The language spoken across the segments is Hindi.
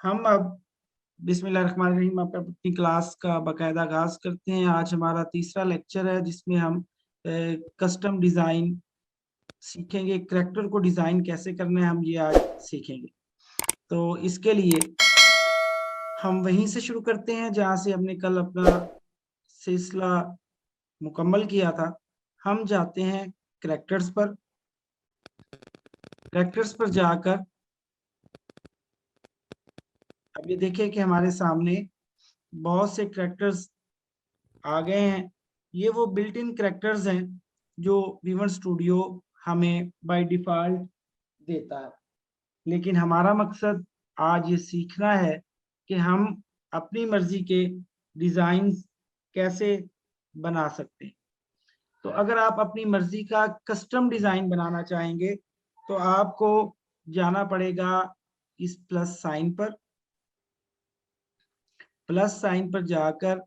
हम अब बिस्मिल्लाहिर्रहमानिर्रहीम अपनी क्लास का बाकायदा आगाज करते हैं। आज हमारा तीसरा लेक्चर है जिसमें हम कस्टम डिज़ाइन सीखेंगे। करैक्टर को डिज़ाइन कैसे करना है हम ये आज सीखेंगे। तो इसके लिए हम वहीं से शुरू करते हैं जहाँ से हमने कल अपना सिलसिला मुकम्मल किया था। हम जाते हैं करैक्टर्स पर। करैक्टर्स पर जाकर अब ये देखिए कि हमारे सामने बहुत से करैक्टर्स आ गए हैं। ये वो बिल्ट इन करैक्टर्स हैं जो वी1 स्टूडियो हमें बाय डिफॉल्ट देता है, लेकिन हमारा मकसद आज ये सीखना है कि हम अपनी मर्जी के डिजाइन कैसे बना सकते हैं। तो अगर आप अपनी मर्जी का कस्टम डिजाइन बनाना चाहेंगे तो आपको जाना पड़ेगा इस प्लस साइन पर। प्लस साइन पर जाकर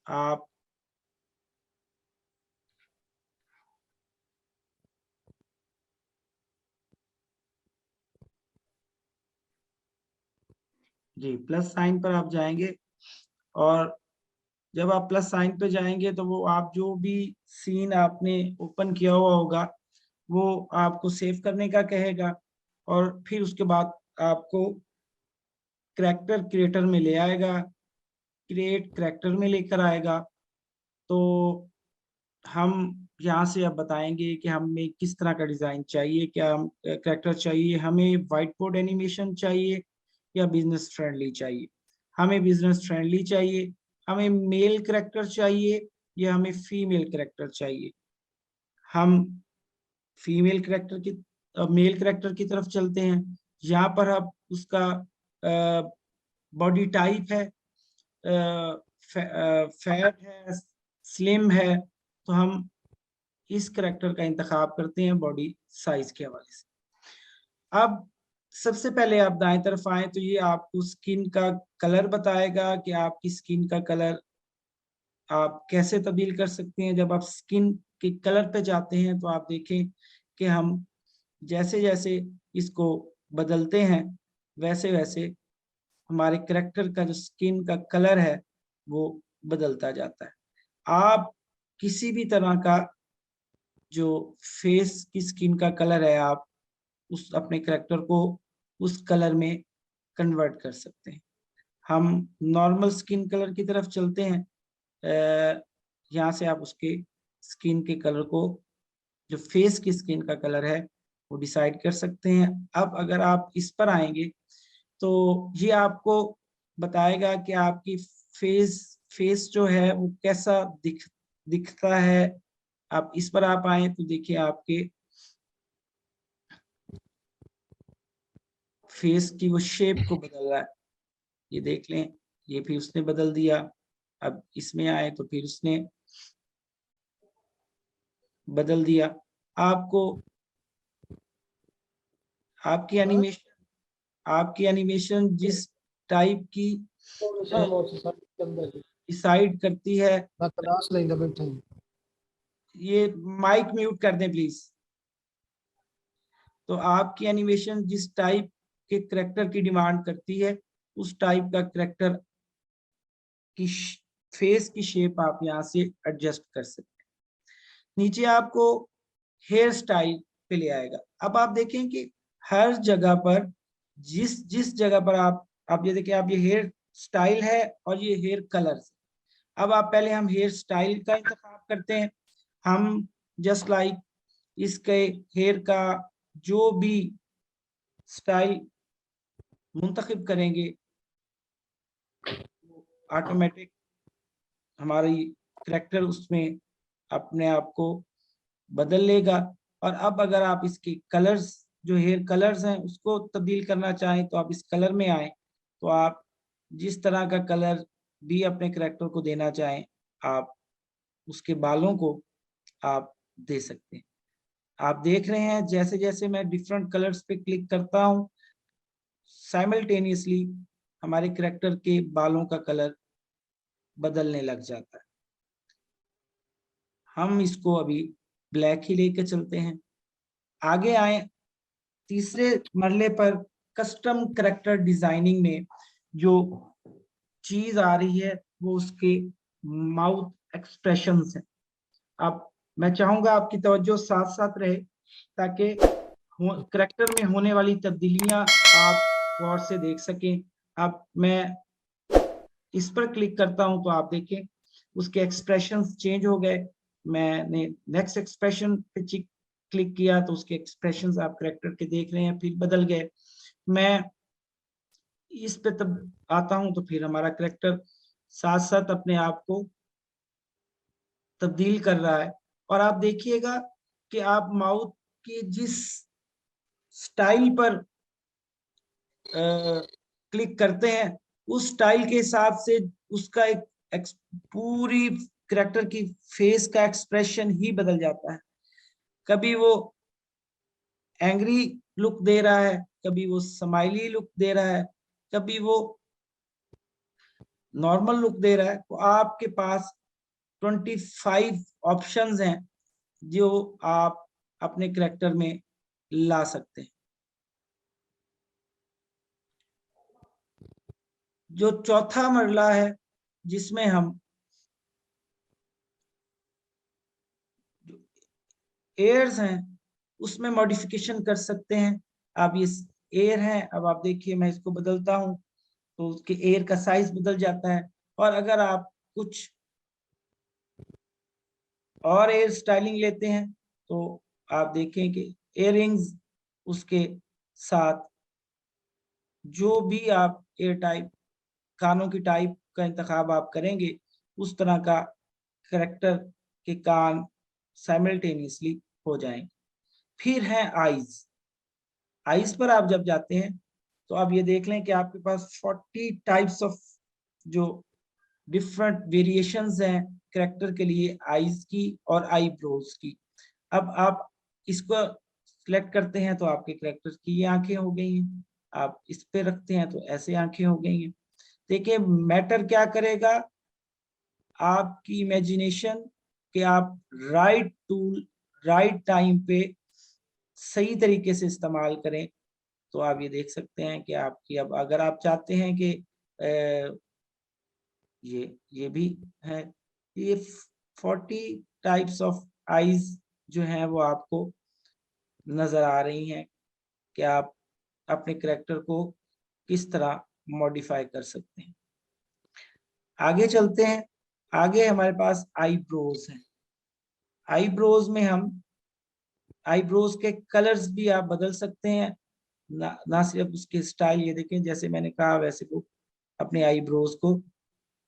आप जी प्लस साइन पर आप जाएंगे और जब आप प्लस साइन पे जाएंगे तो वो आप जो भी सीन आपने ओपन किया हुआ होगा वो आपको सेव करने का कहेगा और फिर उसके बाद आपको करैक्टर क्रिएटर में ले आएगा, क्रिएट करैक्टर में लेकर आएगा। तो हम यहाँ से अब बताएंगे कि हमें किस तरह का डिजाइन चाहिए। क्या हम करैक्टर चाहिए, हमें व्हाइट बोर्ड एनिमेशन चाहिए या बिजनेस फ्रेंडली चाहिए। हमें बिजनेस फ्रेंडली चाहिए। हमें मेल करैक्टर चाहिए या हमें फीमेल करैक्टर चाहिए। हम फीमेल करैक्टर की मेल करैक्टर की तरफ चलते हैं। यहाँ पर अब उसका बॉडी टाइप है, फैट है, स्लिम है, तो हम इस करैक्टर का इंतखाब करते हैं बॉडी साइज के हवाले से। अब सबसे पहले आप दाएं तरफ आए तो ये आपको स्किन का कलर बताएगा कि आपकी स्किन का कलर आप कैसे तब्दील कर सकते हैं। जब आप स्किन के कलर पे जाते हैं तो आप देखें कि हम जैसे जैसे इसको बदलते हैं वैसे वैसे हमारे करैक्टर का जो स्किन का कलर है वो बदलता जाता है। आप किसी भी तरह का जो फेस की स्किन का कलर है आप उस अपने करैक्टर को उस कलर में कन्वर्ट कर सकते हैं। हम नॉर्मल स्किन कलर की तरफ चलते हैं। यहाँ से आप उसके स्किन के कलर को, जो फेस की स्किन का कलर है, वो डिसाइड कर सकते हैं। अब अगर आप इस पर आएंगे तो ये आपको बताएगा कि आपकी फेस फेस जो है वो कैसा दिखता है। आप इस पर आप आए तो देखिए आपके फेस की वो शेप को बदल रहा है। ये देख लें, ये फिर उसने बदल दिया। अब इसमें आए तो फिर उसने बदल दिया। आपको आपकी एनिमेशन जिस टाइप की डिसाइड करती है। ये माइक म्यूट कर दें प्लीज। तो आपकी एनिमेशन जिस टाइप के करैक्टर की डिमांड करती है उस टाइप का करैक्टर की फेस की शेप आप यहाँ से एडजस्ट कर सकते हैं। नीचे आपको हेयर स्टाइल पे ले आएगा। अब आप देखें कि हर जगह पर जिस जिस जगह पर आप ये देखिए, आप ये हेयर स्टाइल है और ये हेयर कलर। अब आप पहले हम हेयर स्टाइल का इंतखाब करते हैं। हम जस्ट लाइक इसके हेयर का जो भी स्टाइल मुंतखब करेंगे ऑटोमेटिक हमारी करैक्टर उसमें अपने आप को बदल लेगा। और अब अगर आप इसके कलर्स, जो हेयर कलर्स हैं, उसको तब्दील करना चाहें तो आप इस कलर में आए तो आप जिस तरह का कलर भी अपने करैक्टर को देना चाहें आप उसके बालों को आप दे सकते हैं। आप देख रहे हैं जैसे जैसे मैं डिफरेंट कलर्स पे क्लिक करता हूं साइमल्टेनियसली हमारे करैक्टर के बालों का कलर बदलने लग जाता है। हम इसको अभी ब्लैक ही लेके चलते हैं। आगे आए तीसरे मरले पर कस्टम करेक्टर डिजाइनिंग में जो चीज आ रही है वो उसके माउथ एक्सप्रेशंस है। अब मैं चाहूंगा आपकी तवज्जो साथ साथ रहे ताकि करेक्टर में होने वाली तब्दीलियां आप गौर से देख सकें। अब मैं इस पर क्लिक करता हूं तो आप देखें उसके एक्सप्रेशंस चेंज हो गए। मैंने नेक्स्ट एक्सप्रेशन पे क्लिक किया तो उसके एक्सप्रेशंस आप करेक्टर के देख रहे हैं फिर बदल गए। मैं इस पे तब आता हूं तो फिर हमारा करेक्टर साथ साथ अपने आप को तब्दील कर रहा है। और आप देखिएगा कि आप माउथ के जिस स्टाइल पर क्लिक करते हैं उस स्टाइल के हिसाब से उसका एक पूरी करेक्टर की फेस का एक्सप्रेशन ही बदल जाता है। कभी वो एंग्री लुक दे रहा है, कभी वो स्माइली लुक दे रहा है, कभी वो नॉर्मल लुक दे रहा है। तो आपके पास 25 ऑप्शंस हैं जो आप अपने करेक्टर में ला सकते हैं। जो चौथा मरला है जिसमें हम एयर्स हैं उसमें मॉडिफिकेशन कर सकते हैं। अब ये एयर है, अब आप देखिए मैं इसको बदलता हूं तो उसके एयर का साइज बदल जाता है। और अगर आप कुछ और एयर स्टाइलिंग लेते हैं तो आप देखें कि एयरिंग्स उसके साथ जो भी आप एयर टाइप कानों की टाइप का इंतखाब आप करेंगे उस तरह का करेक्टर के कान साइमल्टेनियसली हो जाएंगे। फिर है आईज। आईज पर आप जब जाते हैं तो आप ये देख लें कि आपके पास 40 टाइप्स ऑफ जो डिफरेंट वेरिएशंस हैं करेक्टर के लिए आईज की और आईब्रोज की। अब आप इसको सिलेक्ट करते हैं तो आपके करेक्टर की ये आंखें हो गई हैं। आप इस पे रखते हैं तो ऐसे आंखें हो गई हैं। देखिए मैटर क्या करेगा, आपकी इमेजिनेशन कि आप राइट टूल राइट टाइम पे सही तरीके से इस्तेमाल करें। तो आप ये देख सकते हैं कि आपकी अब अगर आप चाहते हैं कि ये भी है, ये 40 टाइप्स ऑफ आईज जो हैं वो आपको नजर आ रही हैं कि आप अपने करेक्टर को किस तरह मॉडिफाई कर सकते हैं। आगे चलते हैं। आगे हमारे पास आईब्रोज हैं। आईब्रोज में हम आईब्रोज के कलर्स भी आप बदल सकते हैं, ना सिर्फ उसके स्टाइल। ये देखें जैसे मैंने कहा वैसे वो अपने आईब्रोज को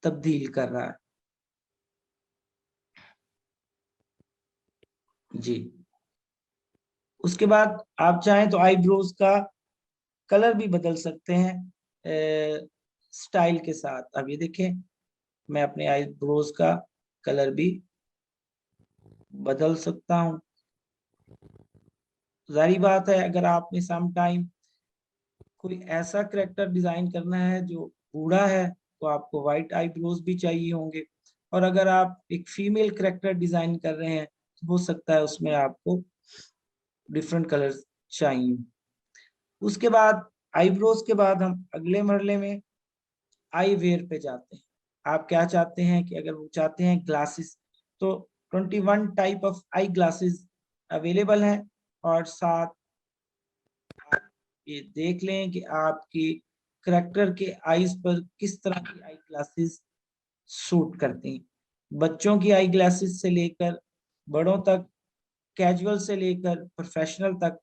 तब्दील कर रहा है। जी, उसके बाद आप चाहें तो आईब्रोज का कलर भी बदल सकते हैं स्टाइल के साथ। अब ये देखें मैं अपने आईब्रोज का कलर भी बदल सकता हूँ। जारी बात है अगर आपने सम टाइम कोई ऐसा करेक्टर डिजाइन करना है जो बूढ़ा है तो आपको वाइट आईब्रोज भी चाहिए होंगे। और अगर आप एक फीमेल करेक्टर डिजाइन कर रहे हैं तो हो सकता है उसमें आपको डिफरेंट कलर्स चाहिए। उसके बाद आईब्रोज के बाद हम अगले मरले में आई वेयर पे जाते हैं। आप क्या चाहते हैं कि अगर वो चाहते हैं ग्लासेस तो 21 type of eye glasses available हैं। और साथ ये देख लें कि आपकी करेक्टर के आईज पर किस तरह की आई ग्लासेस सूट करती हैं। बच्चों की आई ग्लासेस से लेकर बड़ों तक, कैजुअल से लेकर प्रोफेशनल तक,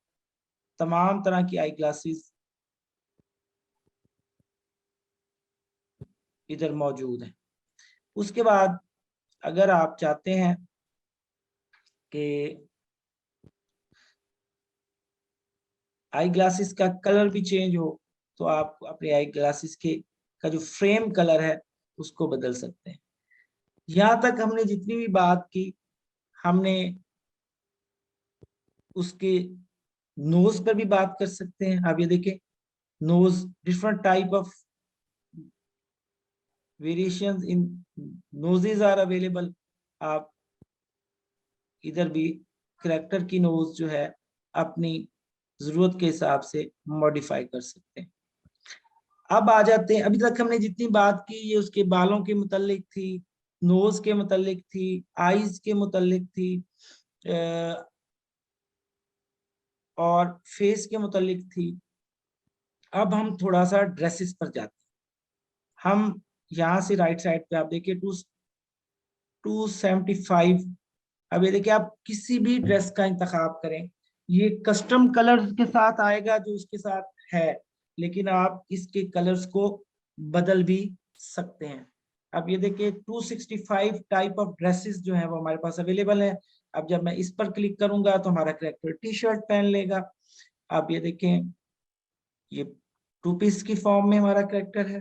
तमाम तरह की आई ग्लासेस इधर मौजूद हैं। उसके बाद अगर आप चाहते हैं कि आई ग्लासेस का कलर भी चेंज हो तो आप अपने आई ग्लासेस के का जो फ्रेम कलर है उसको बदल सकते हैं। यहाँ तक हमने जितनी भी बात की, हमने उसके नोज पर भी बात कर सकते हैं। आप ये देखें nose different type of variations in noses are available. आप इधर भी करेक्टर की नोज जो है अपनी जरूरत के हिसाब से मॉडिफाई कर सकते हैं। अब आ जाते हैं, अभी तक हमने जितनी बात की ये उसके बालों के मुतालिक थी, नोज के मुतालिक थी, आईज के मुतालिक थी, और फेस के मुतालिक थी। अब हम थोड़ा सा ड्रेसेस पर जाते हैं। हम यहाँ से राइट साइड पे आप देखिए 275। अब ये देखिए आप किसी भी ड्रेस का इंतखाब करें, ये कस्टम कलर के साथ आएगा जो उसके साथ है, लेकिन आप इसके कलर्स को बदल भी सकते हैं। अब ये देखिए 265 टाइप ऑफ ड्रेसेस जो है वो हमारे पास अवेलेबल है। अब जब मैं इस पर क्लिक करूंगा तो हमारा करेक्टर टी शर्ट पहन लेगा। आप ये देखें, ये टू पीस की फॉर्म में हमारा करेक्टर है,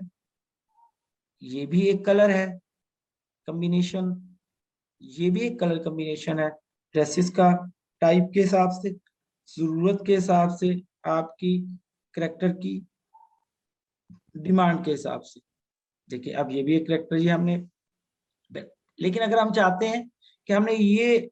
ये भी एक कलर है कॉम्बिनेशन, ये भी एक कलर कॉम्बिनेशन है। ड्रेसेस का टाइप के हिसाब से, जरूरत के हिसाब से, आपकी करेक्टर की डिमांड के हिसाब से। देखिए अब ये भी एक करेक्टर ही हमने, लेकिन अगर हम चाहते हैं कि हमने ये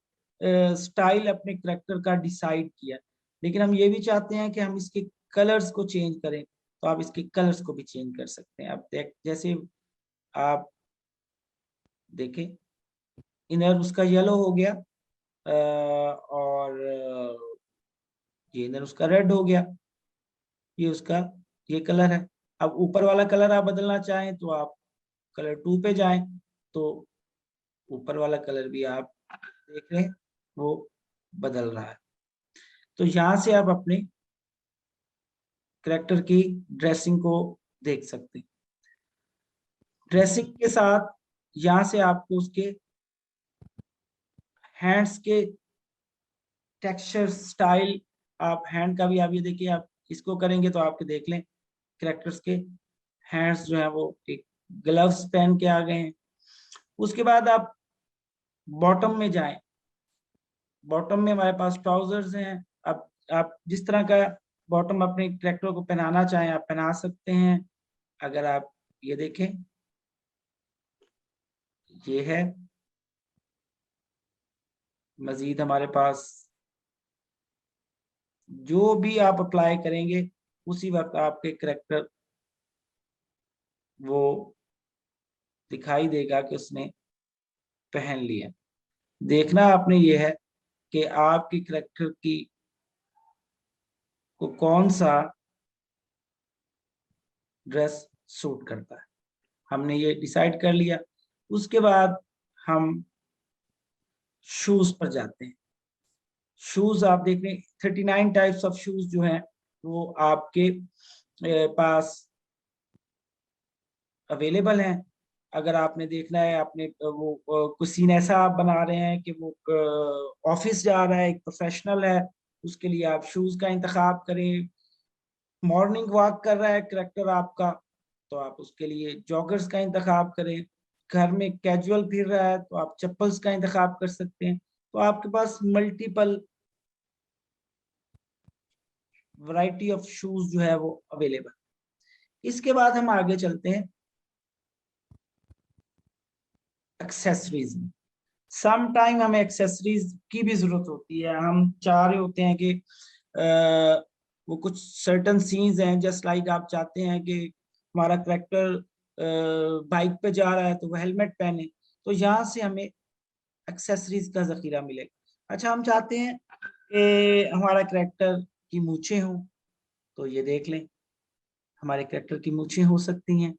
स्टाइल अपने करेक्टर का डिसाइड किया, लेकिन हम ये भी चाहते हैं कि हम इसके कलर्स को चेंज करें, तो आप इसके कलर्स को भी चेंज कर सकते हैं। आप जैसे आप देखें, इनर उसका येलो हो गया, और ये इनर उसका रेड हो गया, ये उसका ये कलर है। अब ऊपर वाला कलर आप बदलना चाहें तो आप कलर 2 पे जाएं, तो ऊपर वाला कलर भी आप देख रहे हैं वो बदल रहा है। तो यहाँ से आप अपने करेक्टर की ड्रेसिंग को देख सकते हैं। ड्रेसिंग के साथ यहाँ से आपको उसके हैंड्स के टेक्सचर स्टाइल, आप हैंड का भी, आप ये देखिए, आप इसको करेंगे तो आपके देख लें करेक्टर्स के हैंड्स जो है वो एक ग्लव्स पहन के आ गए हैं। उसके बाद आप बॉटम में जाएं, बॉटम में हमारे पास ट्राउजर्स हैं। अब आप जिस तरह का बॉटम अपने करेक्टर को पहनाना चाहें आप पहना सकते हैं। अगर आप ये देखें, ये है, मजीद हमारे पास जो भी आप अप्लाई करेंगे उसी वक्त आपके करेक्टर वो दिखाई देगा कि उसने पहन लिया। देखना आपने ये है कि आपकी करेक्टर की को कौन सा ड्रेस सूट करता है, हमने ये डिसाइड कर लिया। उसके बाद हम शूज पर जाते हैं। शूज आप देख रहे हैं 39 टाइप्स ऑफ शूज जो हैं वो आपके पास अवेलेबल हैं। अगर आपने देखना है, आपने वो कुछ सीन ऐसा आप बना रहे हैं कि वो ऑफिस जा रहा है, एक प्रोफेशनल है, उसके लिए आप शूज का इंतखाब करें। मॉर्निंग वॉक कर रहा है करेक्टर आपका, तो आप उसके लिए जॉगर्स का इंतखाब करें। घर में कैजुअल फिर रहा है तो आप चप्पल्स का इंतखाब कर सकते हैं। तो आपके पास मल्टीपल वैरायटी ऑफ शूज जो है वो अवेलेबल। इसके बाद हम आगे चलते हैं एक्सेसरीज में। सम टाइम हमें एक्सेसरीज की भी जरूरत होती है। हम चाह रहे होते हैं कि वो कुछ सर्टन सीन्स हैं, जस्ट लाइक आप चाहते हैं कि हमारा करेक्टर बाइक पे जा रहा है तो वो हेलमेट पहने, तो यहाँ से हमें एक्सेसरीज का जखीरा मिलेगा। अच्छा, हम चाहते हैं कि हमारा करेक्टर की मूछें हों, तो ये देख लें, हमारे करेक्टर की मूछें हो सकती हैं।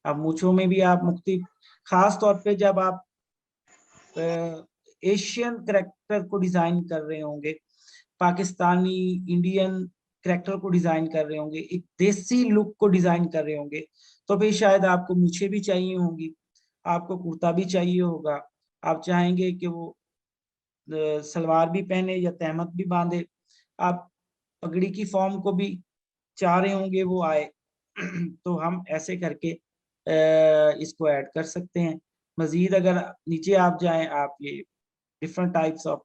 अब मूछों में भी आप मुख्तलिफ, खास तौर पे जब आप एशियन करेक्टर को डिजाइन कर रहे होंगे, पाकिस्तानी इंडियन करेक्टर को डिजाइन कर रहे होंगे, एक देसी लुक को डिजाइन कर रहे होंगे, तो फिर शायद आपको मूछें भी चाहिए होंगी, आपको कुर्ता भी चाहिए होगा। आप चाहेंगे कि वो सलवार भी पहने या तहमत भी बांधे, आप पगड़ी की फॉर्म को भी चाह रहे होंगे वो आए तो हम ऐसे करके इसको ऐड कर सकते हैं। मजीद अगर नीचे आप जाएं, आप ये different types of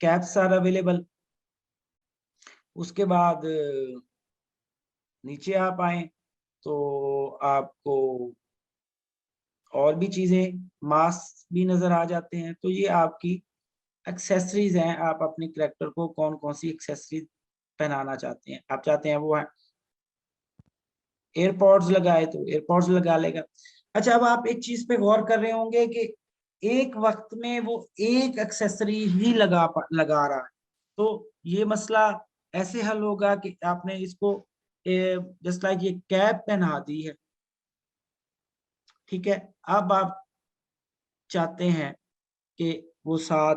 caps are available. उसके बाद नीचे आप आए तो आपको और भी चीजें, मास्क भी नजर आ जाते हैं। तो ये आपकी एक्सेसरीज हैं, आप अपने करेक्टर को कौन कौन सी एक्सेसरीज पहनाना चाहते हैं। आप चाहते हैं वो एयरपॉड्स लगाए तो एयरपॉड्स लगा लेगा। अच्छा, अब आप एक चीज पे गौर कर रहे होंगे कि एक वक्त में वो एक एक्सेसरी ही लगा रहा है। तो ये मसला ऐसे हल होगा कि आपने इसको जस्ट लाइक ये कैप पहना दी है, ठीक है। अब आप चाहते हैं कि वो साथ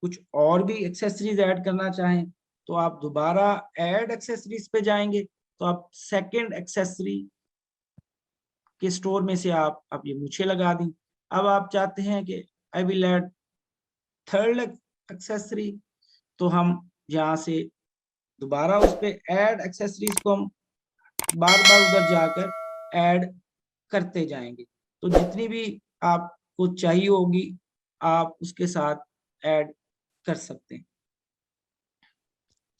कुछ और भी एक्सेसरीज ऐड करना चाहें, तो आप दोबारा ऐड एक्सेसरीज पे जाएंगे, तो आप सेकंड एक्सेसरी के स्टोर में से आप अब ये मूछे लगा दी। अब आप चाहते हैं कि I will add third accessory, तो हम यहाँ से दोबारा उस पे ऐड एक्सेसरीज को हम बार बार उधर जाकर ऐड करते जाएंगे। तो जितनी भी आपको चाहिए होगी आप उसके साथ ऐड कर सकते हैं।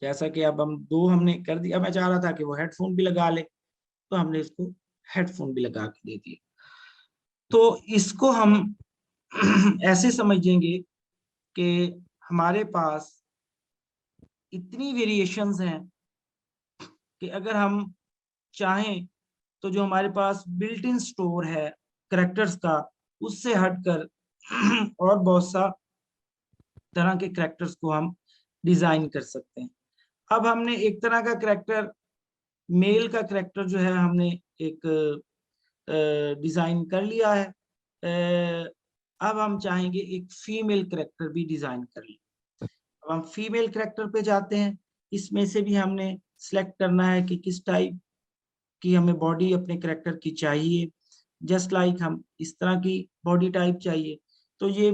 जैसा कि अब हम दो हमने कर दिया, मैं चाह रहा था कि वो हेडफोन भी लगा ले, तो हमने इसको हेडफोन भी लगा के दे दिए। तो इसको हम ऐसे समझेंगे कि हमारे पास इतनी वेरिएशंस हैं कि अगर हम चाहें तो जो हमारे पास बिल्ट इन स्टोर है करेक्टर्स का, उससे हटकर और बहुत सा तरह के करेक्टर्स को हम डिजाइन कर सकते हैं। अब हमने एक तरह का करेक्टर, मेल का करेक्टर जो है, हमने एक डिजाइन कर लिया है। अब हम चाहेंगे एक फीमेल करेक्टर भी डिजाइन कर लें। अब हम फीमेल करेक्टर पे जाते हैं। इसमें से भी हमने सिलेक्ट करना है कि किस टाइप की हमें बॉडी अपने करेक्टर की चाहिए। जस्ट लाइक हम इस तरह की बॉडी टाइप चाहिए, तो ये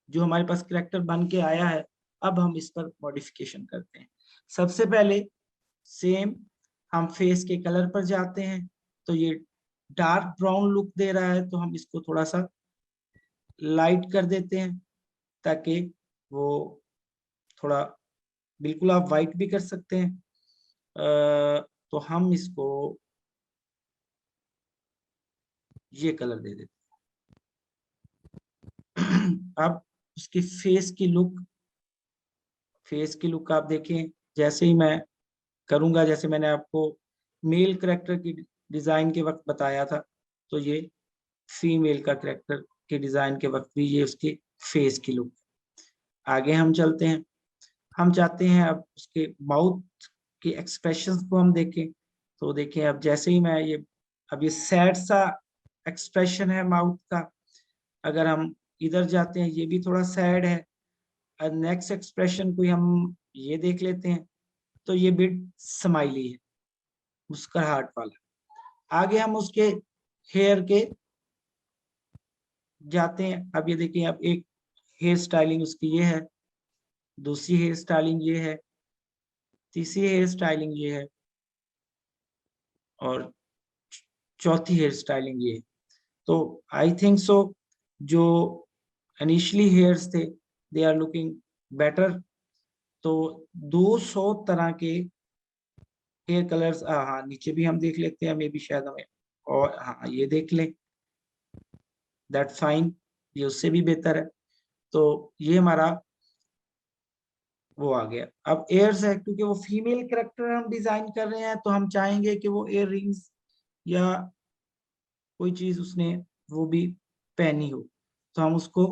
जो हमारे पास करेक्टर बन के आया है, अब हम इस पर मॉडिफिकेशन करते हैं। सबसे पहले सेम हम फेस के कलर पर जाते हैं, तो ये डार्क ब्राउन लुक दे रहा है, तो हम इसको थोड़ा सा लाइट कर देते हैं ताकि वो थोड़ा, बिल्कुल आप वाइट भी कर सकते हैं। तो हम इसको ये कलर दे देते हैं। अब उसकी फेस की लुक आप देखें, जैसे ही मैं करूंगा, जैसे मैंने आपको मेल करेक्टर की डिजाइन के वक्त बताया था, तो ये फीमेल का करेक्टर के डिजाइन के वक्त भी ये उसके फेस की लुक। आगे हम चलते हैं। हम चाहते हैं अब उसके माउथ के एक्सप्रेशंस को हम देखें, तो देखें अब जैसे ही मैं ये, अब ये सैड सा एक्सप्रेशन है माउथ का। अगर हम इधर जाते हैं, ये भी थोड़ा सैड है। नेक्स्ट एक्सप्रेशन को हम ये देख लेते हैं, तो ये बिट स्माइली है, मुस्कुराहट वाला। आगे हम उसके हेयर के जाते हैं। अब ये देखिए, अब एक हेयर स्टाइलिंग उसकी ये है, दूसरी हेयर स्टाइलिंग ये है, तीसरी हेयर स्टाइलिंग ये है, और चौथी हेयर स्टाइलिंग ये है। तो आई थिंक सो जो इनिशियली हेयर्स थे, दे आर लुकिंग बेटर। तो 200 तरह के हेयर कलर्स, हाँ नीचे भी हम देख लेते हैं, मे बी शायद हमें, और हाँ ये देख लें, दैट फाइन, ये उससे भी बेहतर है। तो ये हमारा वो आ गया। अब एयर्स है, क्योंकि वो फीमेल करेक्टर हम डिजाइन कर रहे हैं, तो हम चाहेंगे कि वो एयर रिंग्स या कोई चीज उसने वो भी पहनी हो, तो हम उसको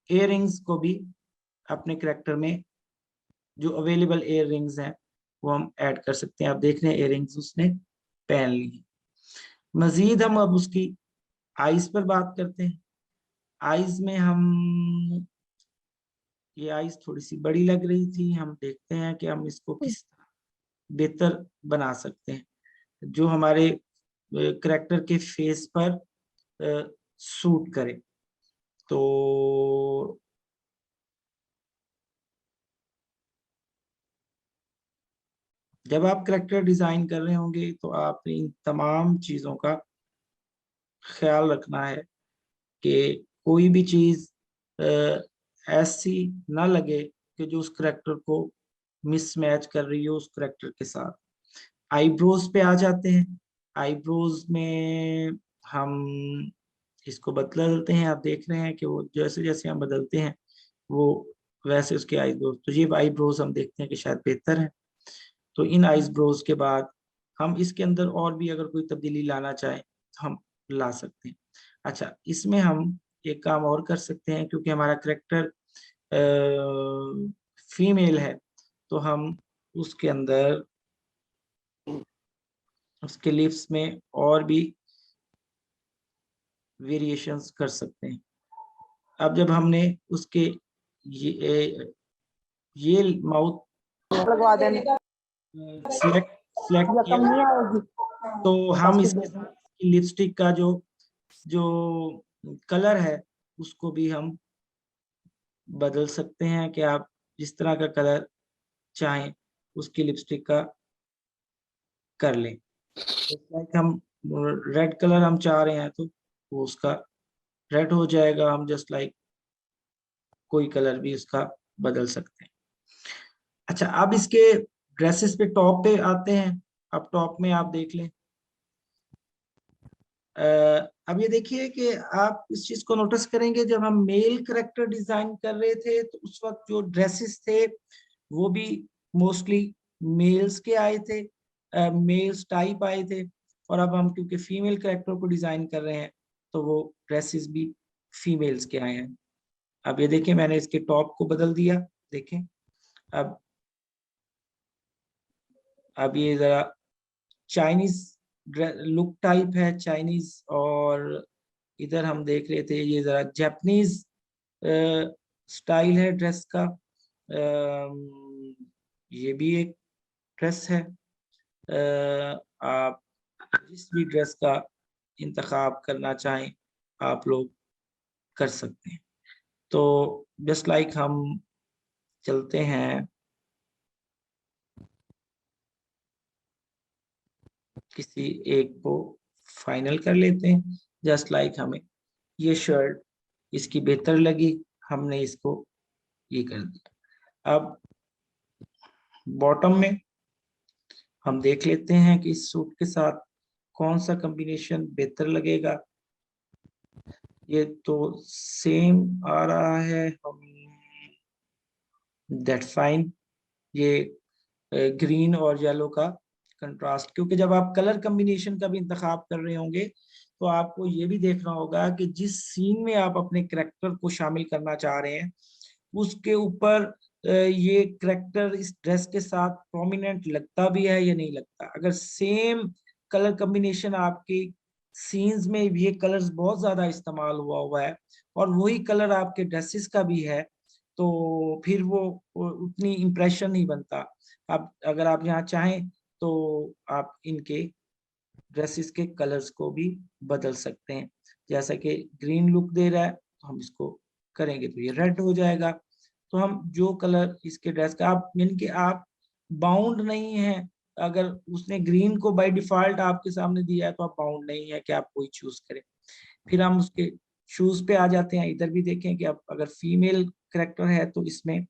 एयर रिंग्स को भी अपने करेक्टर में जो अवेलेबल एयर रिंग्स हैं वो हम ऐड कर सकते हैं। आप देख रहे हैं एयर रिंग्स उसने पहन ली। मजीद हम अब उसकी आईज पर बात करते हैं। आईज में हम, ये आईज थोड़ी सी बड़ी लग रही थी, हम देखते हैं कि हम इसको किस तरह बेहतर बना सकते हैं जो हमारे करेक्टर के फेस पर सूट करे। तो जब आप करेक्टर डिजाइन कर रहे होंगे, तो आपने इन तमाम चीजों का ख्याल रखना है कि कोई भी चीज ऐसी ना लगे कि जो उस करेक्टर को मिसमैच कर रही हो उस करेक्टर के साथ। आईब्रोज पे आ जाते हैं। आईब्रोज में हम इसको बदलते हैं। आप देख रहे हैं कि वो जैसे जैसे हम बदलते हैं, वो वैसे उसके आईब्रोज, तो ये आईब्रोज हम देखते हैं कि शायद बेहतर है। तो इन आईब्रोज के बाद हम इसके अंदर और भी अगर कोई तब्दीली लाना चाहें तो हम ला सकते हैं। अच्छा, इसमें हम एक काम और कर सकते हैं, क्योंकि हमारा करेक्टर फीमेल है, तो हम उसके अंदर उसके लिप्स में और भी वेरिएशंस कर सकते हैं। अब जब हमने उसके ये माउथ लगवा देना, सिलेक्ट सिलेक्ट या किया, कम नहीं आएगी। तो हम बस इसके साथ लिपस्टिक का जो जो कलर है उसको भी हम बदल सकते हैं, कि आप जिस तरह का कलर चाहें उसकी लिपस्टिक का कर लें। लाइक हम रेड कलर हम चाह रहे हैं, तो वो उसका रेड हो जाएगा। हम जस्ट लाइक कोई कलर भी उसका बदल सकते हैं। अच्छा, अब इसके ड्रेसेस पे टॉप पे आते हैं। अब टॉप में आप देख लें, अब ये देखिए कि आप इस चीज को नोटिस करेंगे, जब हम मेल करेक्टर डिजाइन कर रहे थे तो उस वक्त जो ड्रेसेस थे वो भी मोस्टली मेल्स के आए थे, मेल्स टाइप आए थे। और अब हम क्योंकि फीमेल करेक्टर को डिजाइन कर रहे हैं तो वो ड्रेसेस भी फीमेल्स के आए हैं। अब ये देखें, मैंने इसके टॉप को बदल दिया, देखें। अब ये जरा चाइनीज लुक टाइप है, चाइनीज। और इधर हम देख रहे थे ये जरा जापानीज स्टाइल है ड्रेस का। ये भी एक ड्रेस है। आप जिस भी ड्रेस का इंतखाब करना चाहें आप लोग कर सकते हैं। तो जस्ट लाइक हम चलते हैं, किसी एक को फाइनल कर लेते हैं। जस्ट लाइक हमें ये शर्ट इसकी बेहतर लगी, हमने इसको ये कर दिया। अब बॉटम में हम देख लेते हैं कि इस सूट के साथ कौन सा कॉम्बिनेशन बेहतर लगेगा। ये तो सेम आ रहा है, हम दैट फाइन। ये ग्रीन और येलो का कंट्रास्ट, क्योंकि जब आप कलर कॉम्बिनेशन का भी इंतखाब कर रहे होंगे तो आपको ये भी देखना होगा कि जिस सीन में आप अपने करेक्टर को शामिल करना चाह रहे हैं उसके ऊपर ये करेक्टर इस ड्रेस के साथ प्रोमिनेंट लगता भी है या नहीं लगता। अगर सेम कलर कॉम्बिनेशन आपके सीन्स में ये कलर्स बहुत ज्यादा इस्तेमाल हुआ हुआ है और वही कलर आपके ड्रेसेस का भी है, तो फिर वो उतनी इम्प्रेशन नहीं बनता। आप अगर आप यहाँ चाहें तो आप इनके ड्रेसेस के कलर्स को भी बदल सकते हैं। जैसा कि ग्रीन लुक दे रहा है तो हम इसको करेंगे तो ये रेड हो जाएगा। तो हम जो कलर इसके ड्रेस का, आप यानी कि आप बाउंड नहीं है। अगर उसने ग्रीन को बाय डिफॉल्ट आपके सामने दिया है तो आप बाउंड नहीं है कि आप कोई चूज करें। फिर हम उसके शूज पे आ जाते हैं। इधर भी देखें कि आप अगर फीमेल करेक्टर है तो इसमें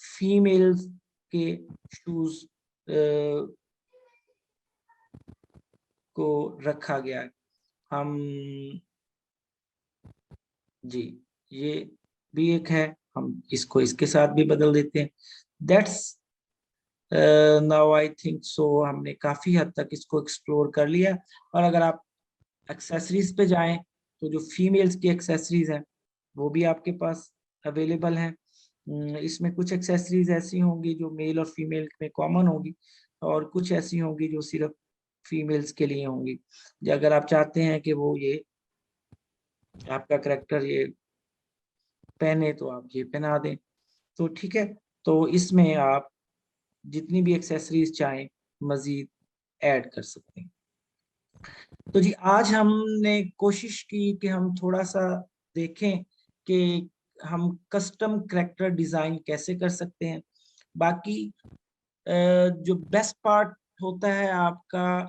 फीमेल्स के शूज को रखा गया है। हम जी, ये भी एक है, हम इसको इसके साथ भी बदल देते हैं। That's now I think so हमने काफी हद तक इसको एक्सप्लोर कर लिया। और अगर आप एक्सेसरीज पे जाएं तो जो फीमेल्स की एक्सेसरीज हैं वो भी आपके पास अवेलेबल हैं। इसमें कुछ एक्सेसरीज ऐसी होंगी जो मेल और फीमेल में कॉमन होगी, और कुछ ऐसी होंगी जो सिर्फ फीमेल्स के लिए होंगी। अगर आप चाहते हैं कि वो ये आपका करेक्टर ये पहने तो आप ये पहना दें, तो ठीक है। तो इसमें आप जितनी भी एक्सेसरीज चाहें मजीद ऐड कर सकते हैं। तो जी, आज हमने कोशिश की कि हम थोड़ा सा देखें कि हम कस्टम करेक्टर डिजाइन कैसे कर सकते हैं। बाकी जो बेस्ट पार्ट होता है आपका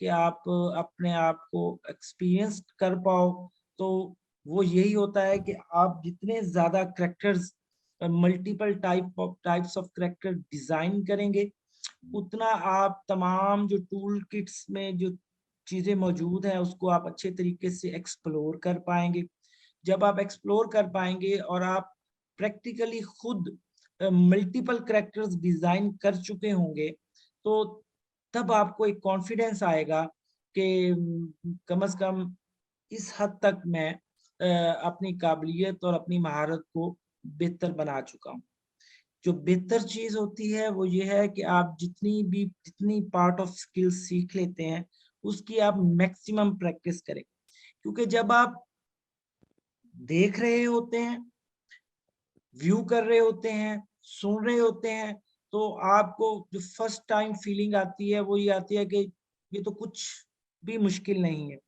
कि आप अपने आप को एक्सपीरियंस कर पाओ, तो वो यही होता है कि आप जितने ज्यादा characters, multiple types of character design करेंगे उतना आप तमाम जो टूल किट्स में जो चीजें मौजूद हैं उसको आप अच्छे तरीके से एक्सप्लोर कर पाएंगे। जब आप एक्सप्लोर कर पाएंगे और आप प्रैक्टिकली खुद मल्टीपल कैरेक्टर्स डिजाइन कर चुके होंगे, तो तब आपको एक कॉन्फिडेंस आएगा कि कम से कम इस हद तक मैं अपनी काबिलियत और अपनी महारत को बेहतर बना चुका हूँ। जो बेहतर चीज होती है वो ये है कि आप जितनी पार्ट ऑफ स्किल सीख लेते हैं उसकी आप मैक्सिमम प्रैक्टिस करें, क्योंकि जब आप देख रहे होते हैं, व्यू कर रहे होते हैं, सुन रहे होते हैं, तो आपको जो फर्स्ट टाइम फीलिंग आती है वो ये आती है कि ये तो कुछ भी मुश्किल नहीं है।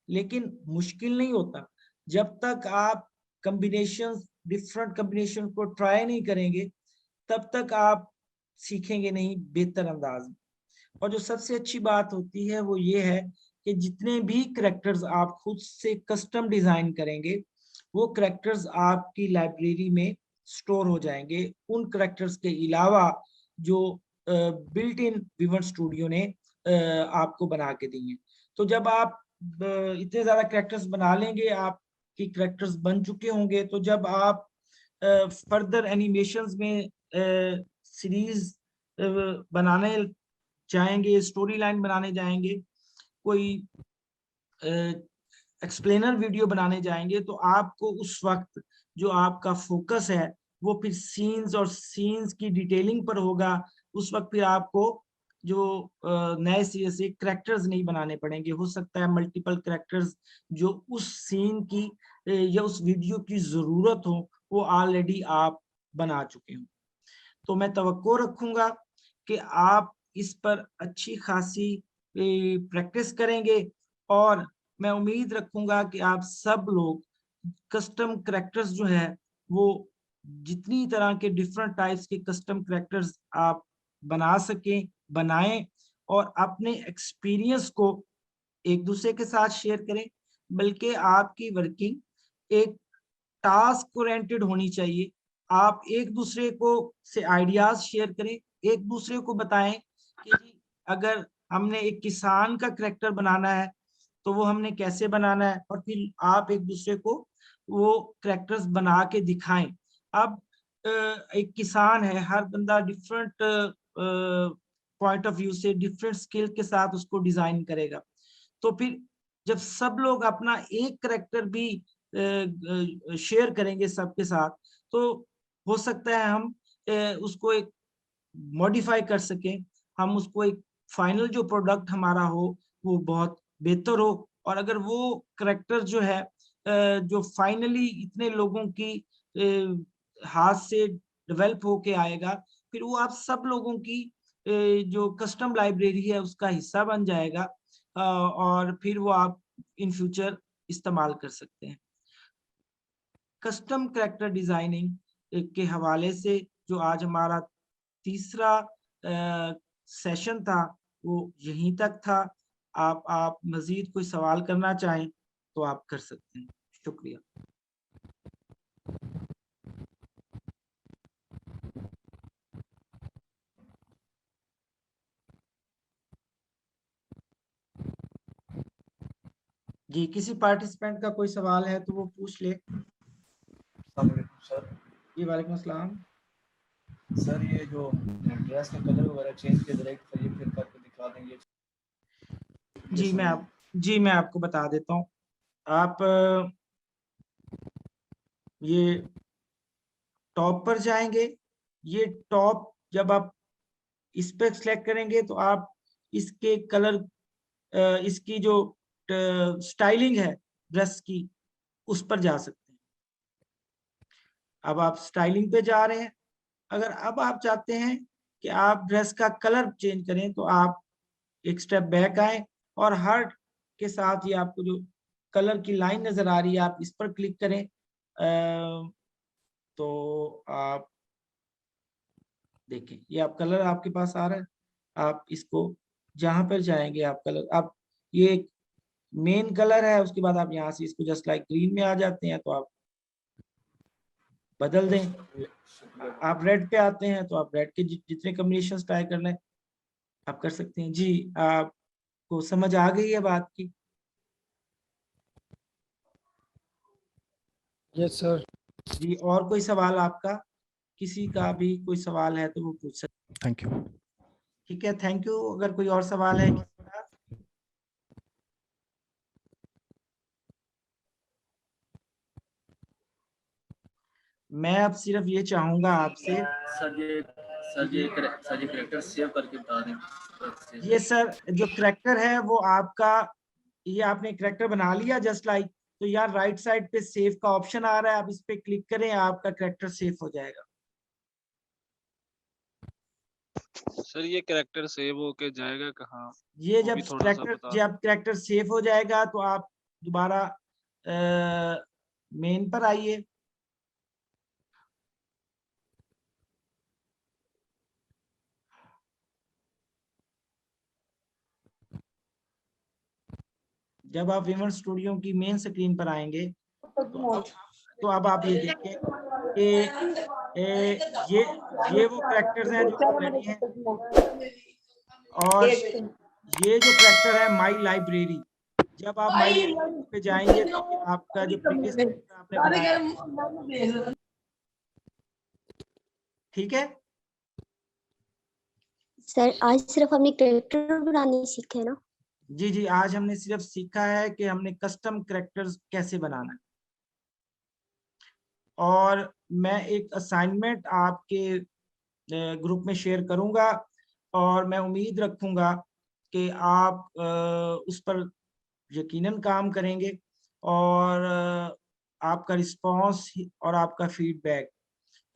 लेकिन मुश्किल नहीं होता जब तक आप कॉम्बिनेशन डिफरेंट कॉम्बिनेशन को ट्राई नहीं करेंगे, तब तक आप सीखेंगे नहीं बेहतर अंदाज में। और जो सबसे अच्छी बात होती है वो ये है कि जितने भी करेक्टर्स आप खुद से कस्टम डिजाइन करेंगे, वो करेक्टर्स आपकी लाइब्रेरी में स्टोर हो जाएंगे, उन करेक्टर्स के अलावा जो बिल्ट इन विवन स्टूडियो ने आपको बना के दिए। तो जब आप इतने ज्यादा करेक्टर्स बना लेंगे, आपकी करेक्टर्स बन चुके होंगे, तो जब आप फर्दर एनिमेशंस में सीरीज बनाने जाएंगे, स्टोरी लाइन बनाने जाएंगे, कोई एक्सप्लेनर वीडियो बनाने जाएंगे, तो आपको उस वक्त जो आपका फोकस है वो फिर सीन्स और सीन्स की डिटेलिंग पर होगा। उस वक्त फिर आपको जो नए सिरे से करेक्टर्स नहीं बनाने पड़ेंगे। हो सकता है मल्टीपल करेक्टर्स जो उस सीन की या उस वीडियो की जरूरत हो वो ऑलरेडी आप बना चुके हो। तो मैं तवक्को रखूंगा कि आप इस पर अच्छी खासी प्रैक्टिस करेंगे, और मैं उम्मीद रखूंगा कि आप सब लोग कस्टम करेक्टर्स जो है वो जितनी तरह के डिफरेंट टाइप्स के कस्टम करेक्टर्स आप बना सकें, बनाएं, और अपने एक्सपीरियंस को एक दूसरे के साथ शेयर करें। बल्कि आपकी वर्किंग एक टास्क ओरिएंटेड होनी चाहिए। आप एक दूसरे को से आइडियाज शेयर करें, एक दूसरे को बताएं कि अगर हमने एक किसान का करेक्टर बनाना है तो वो हमने कैसे बनाना है, और फिर आप एक दूसरे को वो करेक्टर्स बना के दिखाएं। अब एक किसान है, हर बंदा डिफरेंट पॉइंट ऑफ व्यू से डिफरेंट स्किल के साथ उसको डिजाइन करेगा। तो फिर जब सब लोग अपना एक करेक्टर भी शेयर करेंगे सबके साथ, तो हो सकता है हम उसको एक मॉडिफाई कर सकें, हम उसको एक फाइनल जो प्रोडक्ट हमारा हो वो बहुत बेहतर हो। और अगर वो करेक्टर जो है जो फाइनली इतने लोगों की हाथ से डेवलप होके आएगा, फिर वो आप सब लोगों की जो कस्टम लाइब्रेरी है उसका हिस्सा बन जाएगा, और फिर वो आप इन फ्यूचर इस्तेमाल कर सकते हैं। कस्टम कैरेक्टर डिजाइनिंग के हवाले से जो आज हमारा तीसरा सेशन था वो यहीं तक था। आप मजीद कोई सवाल करना चाहें तो आप कर सकते हैं। शुक्रिया। जी, किसी पार्टिसिपेंट का कोई सवाल है तो वो पूछ ले। सर जी वालेकुम अस्सलाम। सर ये जो ड्रेस का कलर वगैरह चेंज किया डायरेक्ट फिर करके दिखा देंगे। जी मैं आपको बता देता हूँ। आप ये टॉप पर जाएंगे। ये टॉप जब आप इस पे सेलेक्ट करेंगे तो आप इसके कलर इसकी जो स्टाइलिंग है ड्रेस की उस पर जा सकते हैं। अब आप स्टाइलिंग पे जा रहे हैं। अगर अब आप चाहते हैं कि आप ड्रेस का कलर चेंज करें तो आप एक स्टेप बैक आए, और हार्ट के साथ ही आपको जो कलर की लाइन नजर आ रही है आप इस पर क्लिक करें। तो आप देखें ये आप कलर आपके पास आ रहा है। आप इसको जहां पर जाएंगे आप कलर, आप ये एक मेन कलर है, उसके बाद आप यहाँ से इसको जस्ट लाइक ग्रीन में आ जाते हैं तो आप बदल दें। आप रेड पे आते हैं तो आप रेड के जितने कॉम्बिनेशन ट्राई करना है आप कर सकते हैं। जी आपको समझ आ गई है बात की? Yes sir. जी और कोई सवाल आपका? किसी का भी कोई सवाल है तो वो पूछ सकते। Thank you. ठीक है, थैंक यू। अगर कोई और सवाल है किसी का? मैं अब सिर्फ ये चाहूंगा आपसे, सर ये करेक्टर सेव करके बता दें। ये सर जो करेक्टर है वो आपका, ये आपने करेक्टर बना लिया जस्ट लाइक, तो यार राइट साइड पे सेव का ऑप्शन आ रहा है, आप इस पे क्लिक करें, आपका करेक्टर सेव हो जाएगा। सर ये कैरेक्टर सेव होके जाएगा कहाँ? ये वो जब भी थोड़ा सा बता जब करेक्टर सेव हो जाएगा तो आप दोबारा मेन पर आइए। जब आप विमर स्टूडियो की मेन स्क्रीन पर आएंगे तो अब आप ये देखें कि ये वो करेक्टर्स हैं जो ऑलरेडी हैं, और ये जो करेक्टर है माई लाइब्रेरी, जब आप माई लाइब्रेरी पे जाएंगे तो ये आपका जो प्रीवियस करेक्टर आपने बनाया, ठीक है सर आज सिर्फ हमने कैरेक्टर बनाने सीखे ना? जी जी, आज हमने सिर्फ सीखा है कि हमने कस्टम करेक्टर्स कैसे बनाना है। और मैं एक असाइनमेंट आपके ग्रुप में शेयर करूंगा और मैं उम्मीद रखूंगा कि आप उस पर यकीनन काम करेंगे और आपका रिस्पांस और आपका फीडबैक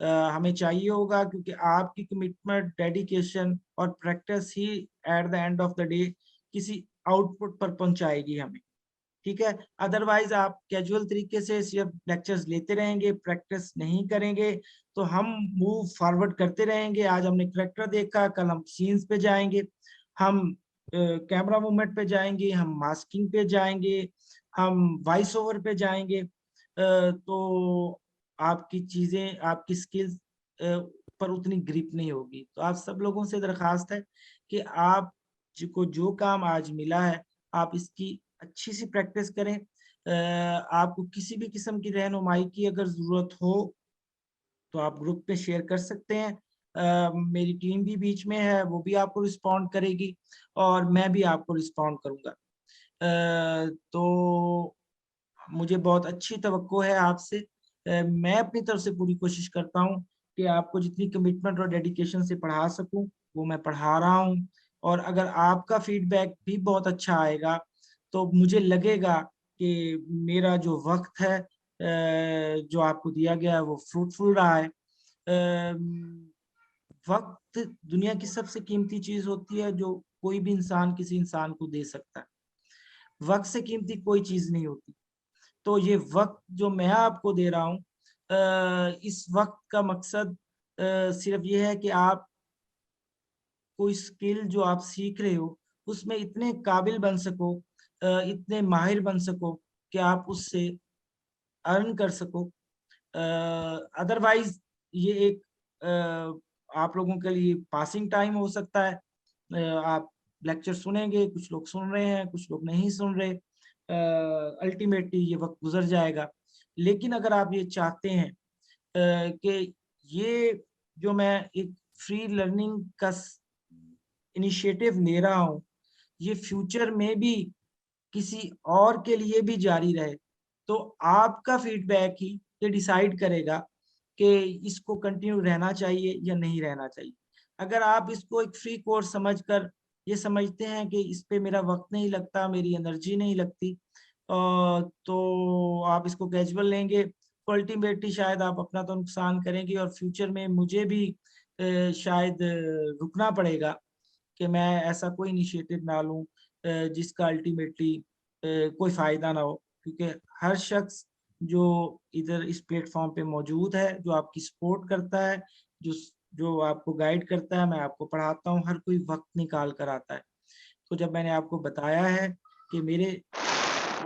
हमें चाहिए होगा, क्योंकि आपकी कमिटमेंट, डेडिकेशन और practice he at the end of the day किसी आउटपुट पर पहुंचाएगी हमें। ठीक है, अदरवाइज आप कैजुअल तरीके से सिर्फ लेक्चर्स लेते रहेंगे, प्रैक्टिस नहीं करेंगे, तो हम मूव फॉरवर्ड करते रहेंगे। आज हमने करेक्टर देखा, कल हम सीन्स पे जाएंगे, हम कैमरा मूवमेंट पे जाएंगे, हम मास्किंग पे जाएंगे, हम वॉइस ओवर पे जाएंगे। तो आपकी चीजें, आपकी स्किल्स पर उतनी ग्रिप नहीं होगी। तो आप सब लोगों से दरखास्त है कि आप को जो काम आज मिला है आप इसकी अच्छी सी प्रैक्टिस करें। आपको किसी भी किस्म की रहनुमाई की अगर जरूरत हो तो आप ग्रुप पे शेयर कर सकते हैं। मेरी टीम भी बीच में है, वो भी आपको रिस्पॉन्ड करेगी और मैं भी आपको रिस्पॉन्ड करूंगा। तो मुझे बहुत अच्छी तवक्को है आपसे। मैं अपनी तरफ से पूरी कोशिश करता हूँ कि आपको जितनी कमिटमेंट और डेडिकेशन से पढ़ा सकूं वो मैं पढ़ा रहा हूँ। और अगर आपका फीडबैक भी बहुत अच्छा आएगा तो मुझे लगेगा कि मेरा जो वक्त है जो आपको दिया गया है वो फ्रूटफुल रहा है। वक्त दुनिया की सबसे कीमती चीज होती है जो कोई भी इंसान किसी इंसान को दे सकता है। वक्त से कीमती कोई चीज नहीं होती। तो ये वक्त जो मैं आपको दे रहा हूँ, इस वक्त का मकसद सिर्फ ये है कि आप कोई स्किल जो आप सीख रहे हो उसमें इतने काबिल बन सको, इतने माहिर बन सको कि आप उससे अर्न कर सको। अदरवाइज ये एक आप लोगों के लिए पासिंग टाइम हो सकता है। आप लेक्चर सुनेंगे, कुछ लोग सुन रहे हैं, कुछ लोग नहीं सुन रहे, अल्टीमेटली ये वक्त गुजर जाएगा। लेकिन अगर आप ये चाहते हैं कि ये जो मैं एक फ्री लर्निंग का इनिशिएटिव ले रहा हूँ ये फ्यूचर में भी किसी और के लिए भी जारी रहे, तो आपका फीडबैक ही ये डिसाइड करेगा कि इसको कंटिन्यू रहना चाहिए या नहीं रहना चाहिए। अगर आप इसको एक फ्री कोर्स समझकर ये समझते हैं कि इस पे मेरा वक्त नहीं लगता, मेरी एनर्जी नहीं लगती, तो आप इसको कैजुअल लेंगे तो अल्टीमेटली शायद आप अपना तो नुकसान करेंगे और फ्यूचर में मुझे भी शायद रुकना पड़ेगा कि मैं ऐसा कोई इनिशिएटिव ना लूं जिसका अल्टीमेटली कोई फायदा ना हो। क्योंकि हर शख्स जो इधर इस प्लेटफॉर्म पे मौजूद है, जो आपकी सपोर्ट करता है, जो जो आपको गाइड करता है, मैं आपको पढ़ाता हूँ, हर कोई वक्त निकाल कर आता है। तो जब मैंने आपको बताया है कि मेरे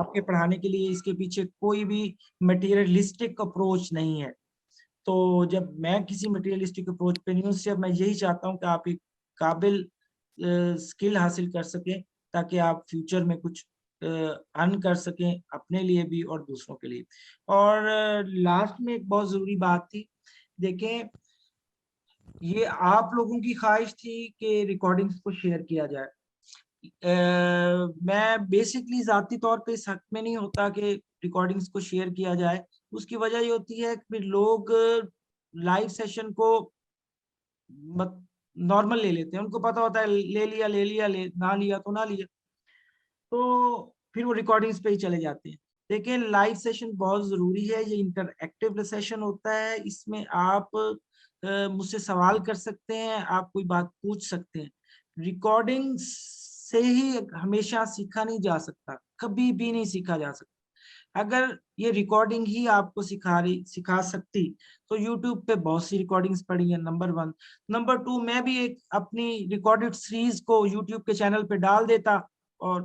आपके पढ़ाने के लिए इसके पीछे कोई भी मटेरियलिस्टिक अप्रोच नहीं है, तो जब मैं किसी मटेरियलिस्टिक अप्रोच पे नहीं हूँ, सिर्फ मैं यही चाहता हूँ कि आप एक काबिल स्किल हासिल कर सकें ताकि आप फ्यूचर में कुछ अर्न कर सकें अपने लिए भी और दूसरों के लिए। और लास्ट में एक बहुत ज़रूरी बात थी, देखें ये आप लोगों की ख्वाहिश थी कि रिकॉर्डिंग्स को शेयर किया जाए। मैं बेसिकली जाती तौर पे इस हक में नहीं होता कि रिकॉर्डिंग्स को शेयर किया जाए। उसकी वजह ये होती है कि फिर लोग लाइव सेशन को नॉर्मल ले लेते हैं, उनको पता होता है ले लिया ले लिया, ना लिया तो ना लिया, तो फिर वो रिकॉर्डिंग्स पे ही चले जाते हैं। देखिए लाइव सेशन बहुत जरूरी है, ये इंटरएक्टिव सेशन होता है, इसमें आप मुझसे सवाल कर सकते हैं, आप कोई बात पूछ सकते हैं। रिकॉर्डिंग से ही हमेशा सीखा नहीं जा सकता, कभी भी नहीं सीखा जा सकता। अगर ये रिकॉर्डिंग ही आपको सिखा सकती तो YouTube पे बहुत सी रिकॉर्डिंग्स पड़ी हैं, नंबर 1। नंबर 2, मैं भी एक अपनी रिकॉर्डेड सीरीज को YouTube के चैनल पे डाल देता और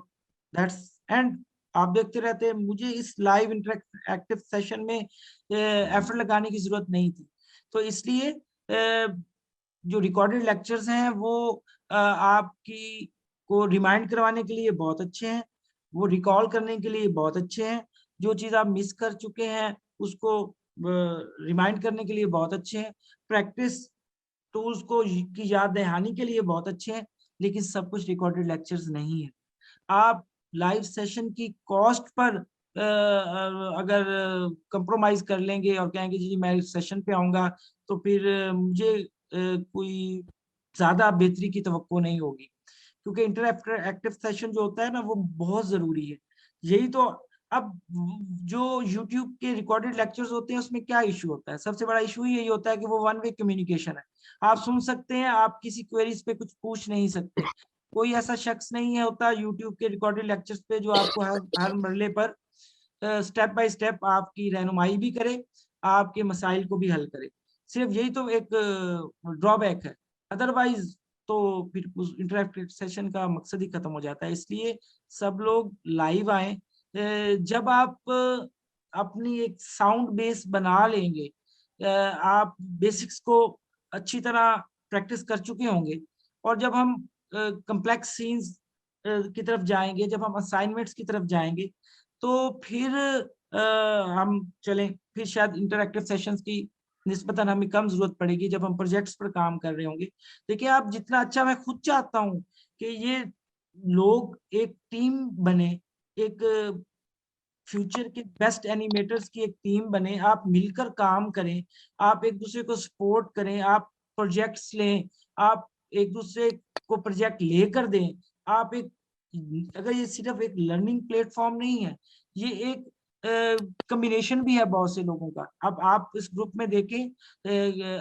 दैट्स एंड, आप देखते रहते हैं। मुझे इस लाइव इंटरएक्टिव सेशन में एफर्ट लगाने की जरूरत नहीं थी। तो इसलिए जो रिकॉर्डेड लेक्चर्स हैं वो आपकी को रिमाइंड करवाने के लिए बहुत अच्छे हैं, वो रिकॉल करने के लिए बहुत अच्छे हैं, जो चीज आप मिस कर चुके हैं उसको रिमाइंड करने के लिए बहुत अच्छे हैं, प्रैक्टिस टूल्स को की याद दहानी के लिए बहुत अच्छे हैं, लेकिन सब कुछ रिकॉर्डेड लेक्चर्स नहीं है। आप लाइव सेशन की कॉस्ट पर अगर कंप्रोमाइज कर लेंगे और कहेंगे जी मैं इस सेशन पे आऊंगा, तो फिर मुझे कोई ज्यादा बेहतरी की तवक्को नहीं होगी, क्योंकि इंटरएक्टिव सेशन जो होता है ना वो बहुत जरूरी है। यही तो अब जो YouTube के रिकॉर्डेड लेक्चर्स होते हैं उसमें क्या इशू होता है, सबसे बड़ा इशू यही होता है कि वो वन वे कम्युनिकेशन है। आप सुन सकते हैं, आप किसी क्वेरीज पे कुछ पूछ नहीं सकते। कोई ऐसा शख्स नहीं है होता YouTube के रिकॉर्डेड लेक्चर्स पे जो आपको हर मरले पर स्टेप बाय स्टेप आपकी रहनुमाई भी करे, आपके मसाइल को भी हल करे। सिर्फ यही तो एक ड्रॉबैक है, अदरवाइज तो फिर उस इंटरेक्टिव सेशन का मकसद ही खत्म हो जाता है। इसलिए सब लोग लाइव आए। जब आप अपनी एक साउंड बेस बना लेंगे, आप बेसिक्स को अच्छी तरह प्रैक्टिस कर चुके होंगे, और जब हम कम्प्लेक्स सीन्स की तरफ जाएंगे, जब हम असाइनमेंट्स की तरफ जाएंगे, तो फिर हम चलें, फिर शायद इंटरएक्टिव सेशंस की निस्बतन हमें कम जरूरत पड़ेगी जब हम प्रोजेक्ट्स पर काम कर रहे होंगे। देखिए आप जितना अच्छा, मैं खुद चाहता हूँ कि ये लोग एक टीम बने, एक फ्यूचर के बेस्ट एनिमेटर्स की एक टीम बने, आप मिलकर काम करें, आप एक दूसरे को सपोर्ट करें, आप प्रोजेक्ट्स लें, आप एक दूसरे को प्रोजेक्ट लेकर दें। आप एक, अगर ये सिर्फ एक लर्निंग प्लेटफॉर्म नहीं है, ये एक कॉम्बिनेशन भी है बहुत से लोगों का। अब आप इस ग्रुप में देखें,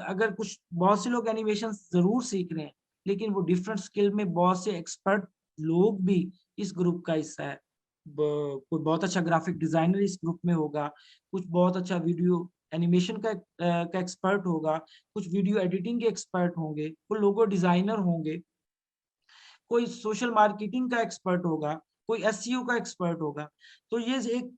अगर कुछ बहुत से लोग एनिमेशन जरूर सीख रहे हैं, लेकिन वो डिफरेंट स्किल में बहुत से एक्सपर्ट लोग भी इस ग्रुप का हिस्सा है। कोई बहुत अच्छा ग्राफिक डिजाइनर इस ग्रुप में होगा, कुछ बहुत अच्छा वीडियो एनिमेशन का एक्सपर्ट होगा, कुछ वीडियो एडिटिंग के एक्सपर्ट होंगे, कोई लोगो डिजाइनर होंगे, कोई सोशल मार्केटिंग का एक्सपर्ट होगा, कोई एसईओ का एक्सपर्ट होगा। तो ये एक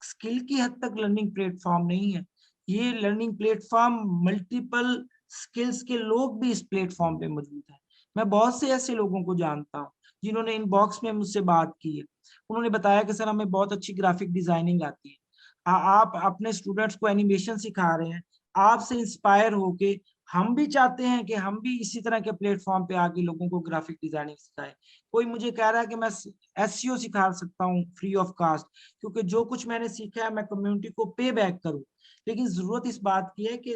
स्किल की हद तक लर्निंग प्लेटफॉर्म नहीं है, ये लर्निंग प्लेटफॉर्म मल्टीपल स्किल्स के लोग भी इस प्लेटफॉर्म पे मौजूद है। मैं बहुत से ऐसे लोगों को जानता हूँ जिन्होंने इनबॉक्स में मुझसे बात की है, उन्होंने बताया कि सर हमें बहुत अच्छी ग्राफिक डिजाइनिंग आती है, आप अपने स्टूडेंट्स को एनिमेशन सिखा रहे हैं, आपसे इंस्पायर होके हम भी चाहते हैं कि हम भी इसी तरह के प्लेटफॉर्म पे आके लोगों को ग्राफिक डिजाइनिंग सिखाएं। कोई मुझे कह रहा है कि मैं एसईओ सिखा सकता हूँ फ्री ऑफ कास्ट, क्योंकि जो कुछ मैंने सीखा है मैं कम्युनिटी को पे बैक करूँ। लेकिन जरूरत इस बात की है कि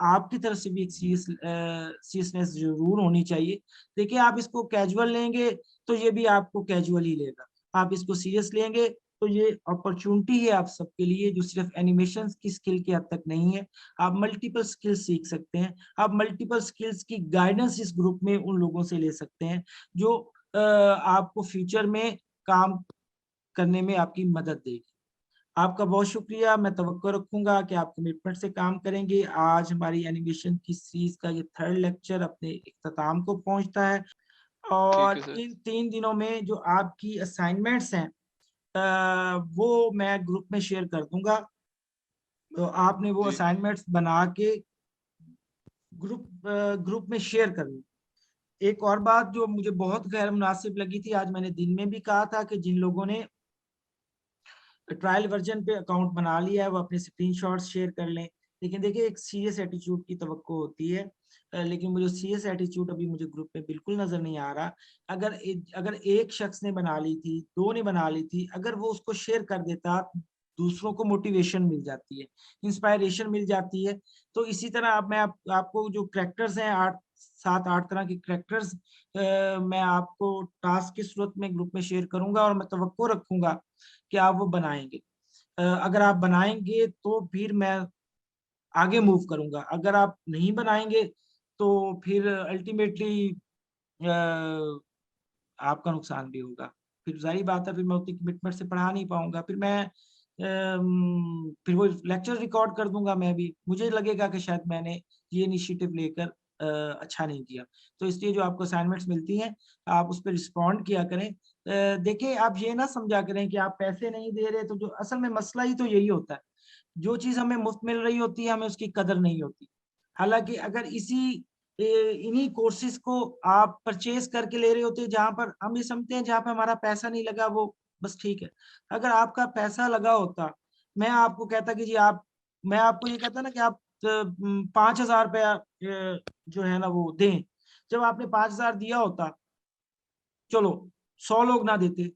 आपकी तरफ से भी एक सीरियसनेस जरूर होनी चाहिए। देखिए आप इसको कैजुअल लेंगे तो ये भी आपको कैजुअल ही लेगा, आप इसको सीरियस लेंगे तो ये अपॉर्चुनिटी है आप सबके लिए, जो सिर्फ एनिमेशन की स्किल की हद तक नहीं है। आप मल्टीपल स्किल्स सीख सकते हैं, आप मल्टीपल स्किल्स की गाइडेंस इस ग्रुप में उन लोगों से ले सकते हैं जो आपको फ्यूचर में काम करने में आपकी मदद देगी। आपका बहुत शुक्रिया, मैं तवक्को रखूंगा कि आप कमिटमेंट से काम करेंगे। आज हमारी एनिमेशन की सीरीज का ये 3rd लेक्चर अपने इख्तिताम को पहुंचता है, ठीक और है सर। इन 3 दिनों में जो आपकी असाइनमेंट्स हैं वो मैं ग्रुप में शेयर कर दूंगा, तो आपने वो जी असाइनमेंट्स बना के ग्रुप में शेयर करनी। एक और बात जो मुझे बहुत गैर मुनासिब लगी थी, आज मैंने दिन में भी कहा था कि जिन लोगों ने ट्रायल वर्जन पे अकाउंट बना लिया है वो अपने स्क्रीनशॉट्स शेयर कर लें। लेकिन देखिए एक सीरियस एटीट्यूड की तवक्को होती है लेकिन मुझे सीरियस एटीट्यूड अभी मुझे ग्रुप में बिल्कुल नजर नहीं आ रहा। अगर एक शख्स ने बना ली थी, 2 ने बना ली थी, अगर वो उसको शेयर कर देता, दूसरों को मोटिवेशन मिल जाती है, इंस्पायरेशन मिल जाती है। तो इसी तरह अब मैं आपको जो करैक्टर्स हैं 7-8 तरह के करैक्टर्स मैं आपको टास्क की सूरत में ग्रुप में शेयर करूंगा और मैं तवक्को रखूंगा कि आप वो बनाएंगे। अगर आप बनाएंगे तो फिर मैं आगे मूव करूंगा, अगर आप नहीं बनाएंगे तो फिर अल्टीमेटली आपका नुकसान भी होगा। फिर जाहिर बात है, फिर मैं उतनी कमिटमेंट से पढ़ा नहीं पाऊंगा, फिर मैं फिर वो लेक्चर रिकॉर्ड कर दूंगा मैं भी, मुझे लगेगा कि शायद मैंने ये इनिशिएटिव लेकर अच्छा नहीं किया। तो इसलिए जो आपको असाइनमेंट्स मिलती हैं आप उस पर रिस्पॉन्ड किया करें। देखिए आप ये ना समझा करें कि आप पैसे नहीं दे रहे, तो जो असल में मसला ही तो यही होता है, जो चीज हमें मुफ्त मिल रही होती है हमें उसकी कदर नहीं होती। हालांकि अगर इन्हीं कोर्सेज को आप परचेज करके ले रहे होते हैं, जहां पर हम ये समझते हैं जहां पर हमारा पैसा नहीं लगा वो बस ठीक है। अगर आपका पैसा लगा होता, मैं आपको कहता कि जी आप मैं आपको ये कहता ना कि आप 5,000 रुपया जो है ना वो दें। जब आपने 5,000 दिया होता, चलो 100 लोग ना देते,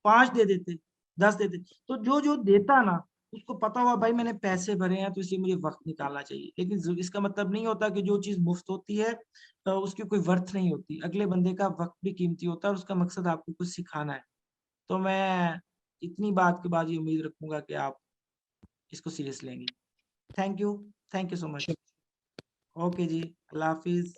5 दे देते, 10 देते, तो जो जो देता ना उसको पता हुआ भाई मैंने पैसे भरे हैं तो इसलिए मुझे वक्त निकालना चाहिए। लेकिन इसका मतलब नहीं होता कि जो चीज मुफ्त होती है तो उसकी कोई वर्थ नहीं होती। अगले बंदे का वक्त भी कीमती होता है और उसका मकसद आपको कुछ सिखाना है। तो मैं इतनी बात के बाद ये उम्मीद रखूंगा कि आप इसको सीरियस लेंगे। Thank you so much. Okay ji, अल्लाह हाफिज।